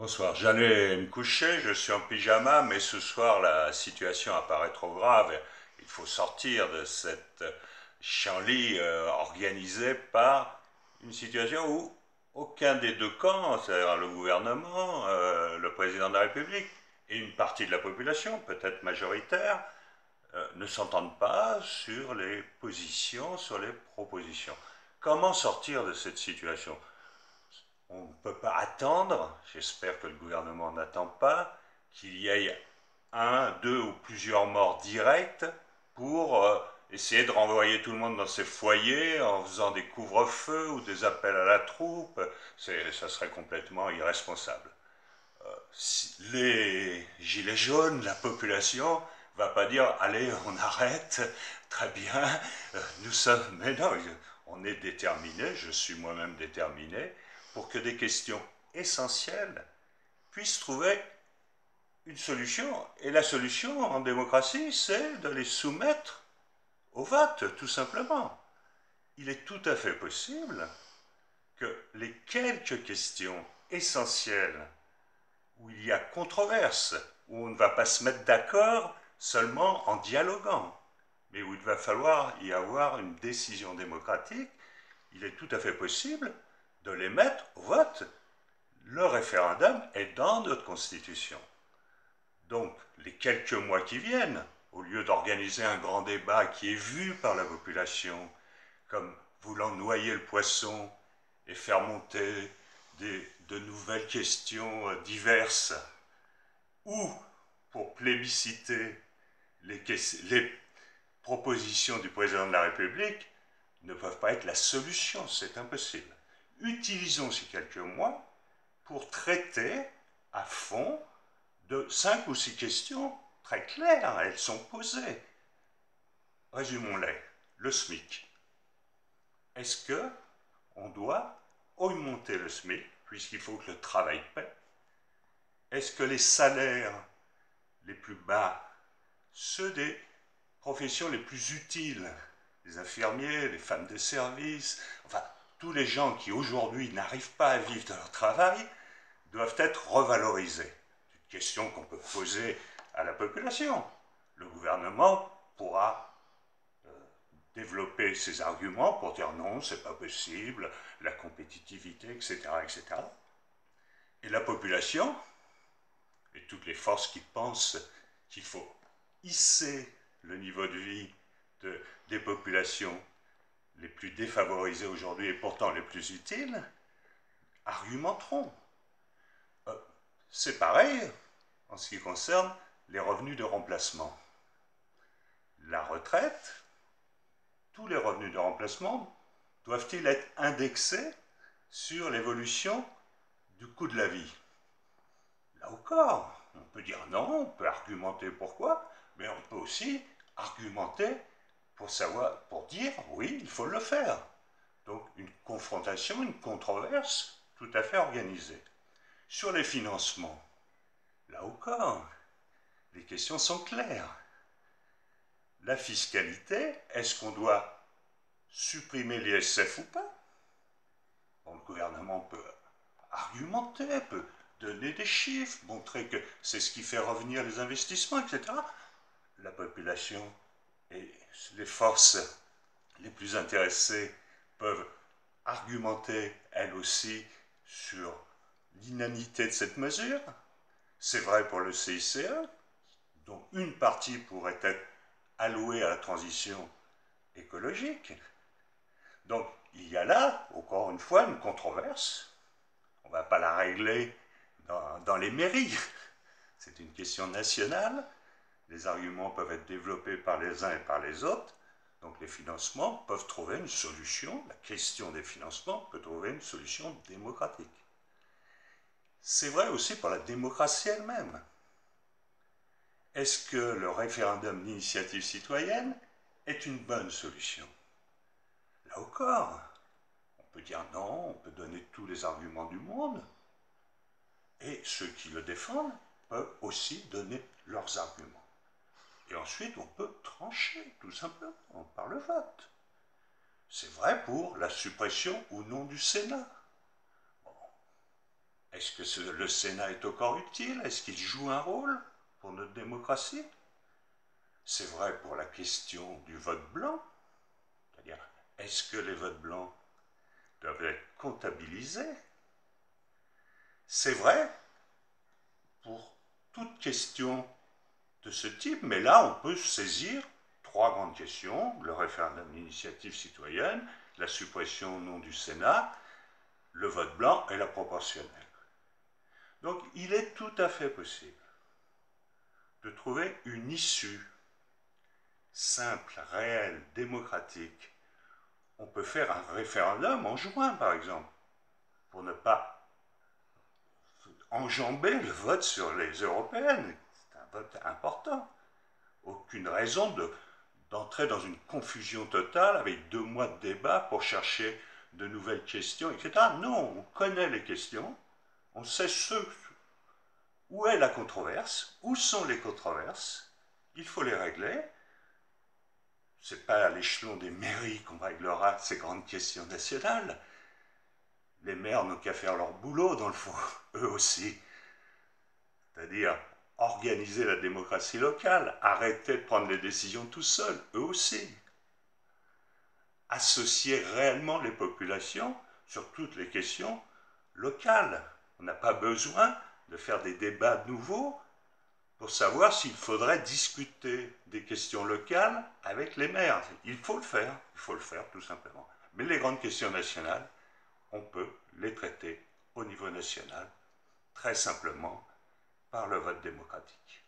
Bonsoir, j'allais me coucher, je suis en pyjama, mais ce soir la situation apparaît trop grave. Il faut sortir de cette chienlit organisée par une situation où aucun des deux camps, c'est-à-dire le gouvernement, le président de la République et une partie de la population, peut-être majoritaire, ne s'entendent pas sur les positions, sur les propositions. Comment sortir de cette situation? On ne peut pas attendre, j'espère que le gouvernement n'attend pas, qu'il y ait un, deux ou plusieurs morts directs pour essayer de renvoyer tout le monde dans ses foyers en faisant des couvre-feux ou des appels à la troupe. Ça serait complètement irresponsable. Les gilets jaunes, la population, va pas dire allez, on arrête, très bien, nous sommes. Mais non, on est déterminé, je suis moi-même déterminé, pour que des questions essentielles puissent trouver une solution. Et la solution en démocratie, c'est de les soumettre au vote, tout simplement. Il est tout à fait possible que les quelques questions essentielles où il y a controverse, où on ne va pas se mettre d'accord seulement en dialoguant, mais où il va falloir y avoir une décision démocratique, il est tout à fait possible de les mettre au vote. Le référendum est dans notre Constitution. Donc, les quelques mois qui viennent, au lieu d'organiser un grand débat qui est vu par la population comme voulant noyer le poisson et faire monter de nouvelles questions diverses, ou pour plébisciter les propositions du président de la République, ne peuvent pas être la solution, c'est impossible. Utilisons ces quelques mois pour traiter à fond de 5 ou 6 questions très claires, elles sont posées. Résumons-les. Le SMIC. Est-ce que on doit augmenter le SMIC, puisqu'il faut que le travail paie? Est-ce que les salaires les plus bas, ceux des professions les plus utiles, les infirmiers, les femmes de service, enfin tous les gens qui aujourd'hui n'arrivent pas à vivre de leur travail, doivent être revalorisés? C'est une question qu'on peut poser à la population. Le gouvernement pourra développer ses arguments pour dire non, c'est pas possible, la compétitivité, etc., etc. Et la population, et toutes les forces qui pensent qu'il faut hisser le niveau de vie des populations les plus défavorisées aujourd'hui et pourtant les plus utiles, argumenteront. C'est pareil en ce qui concerne les revenus de remplacement. La retraite, tous les revenus de remplacement doivent-ils être indexés sur l'évolution du coût de la vie? Là encore, on peut dire non, on peut argumenter pourquoi, mais on peut aussi argumenter pour dire oui, il faut le faire. Donc une confrontation, une controverse tout à fait organisée. Sur les financements, là encore, les questions sont claires. La fiscalité, est-ce qu'on doit supprimer l'ISF ou pas? Bon, le gouvernement peut argumenter, peut donner des chiffres, montrer que c'est ce qui fait revenir les investissements, etc. La population et les forces les plus intéressées peuvent argumenter, elles aussi, sur l'inanité de cette mesure. C'est vrai pour le CICE, dont une partie pourrait être allouée à la transition écologique. Donc, il y a là, encore une fois, une controverse. On ne va pas la régler dans les mairies. C'est une question nationale. Les arguments peuvent être développés par les uns et par les autres. Donc les financements peuvent trouver une solution, la question des financements peut trouver une solution démocratique. C'est vrai aussi pour la démocratie elle-même. Est-ce que le référendum d'initiative citoyenne est une bonne solution? Là encore, on peut dire non, on peut donner tous les arguments du monde, et ceux qui le défendent peuvent aussi donner leurs arguments. Et ensuite, on peut trancher, tout simplement, par le vote. C'est vrai pour la suppression ou non du Sénat. Bon. Est-ce que le Sénat est encore utile? Est-ce qu'il joue un rôle pour notre démocratie? C'est vrai pour la question du vote blanc. C'est-à-dire, est-ce que les votes blancs doivent être comptabilisés? C'est vrai pour toute question de ce type, mais là, on peut saisir trois grandes questions: le référendum d'initiative citoyenne, la suppression au nom du Sénat, le vote blanc et la proportionnelle. Donc, il est tout à fait possible de trouver une issue simple, réelle, démocratique. On peut faire un référendum en juin, par exemple, pour ne pas enjamber le vote sur les européennes. C'est un vote important. Aucune raison d'entrer dans une confusion totale avec 2 mois de débat pour chercher de nouvelles questions, etc. Non, on connaît les questions, on sait où est la controverse, où sont les controverses, il faut les régler. Ce n'est pas à l'échelon des mairies qu'on réglera ces grandes questions nationales. Les maires n'ont qu'à faire leur boulot, dans le fond, eux aussi. C'est-à-dire organiser la démocratie locale, arrêter de prendre les décisions tout seuls, eux aussi. Associer réellement les populations sur toutes les questions locales. On n'a pas besoin de faire des débats nouveaux pour savoir s'il faudrait discuter des questions locales avec les maires. Il faut le faire tout simplement. Mais les grandes questions nationales, on peut les traiter au niveau national, très simplement, par le vote démocratique.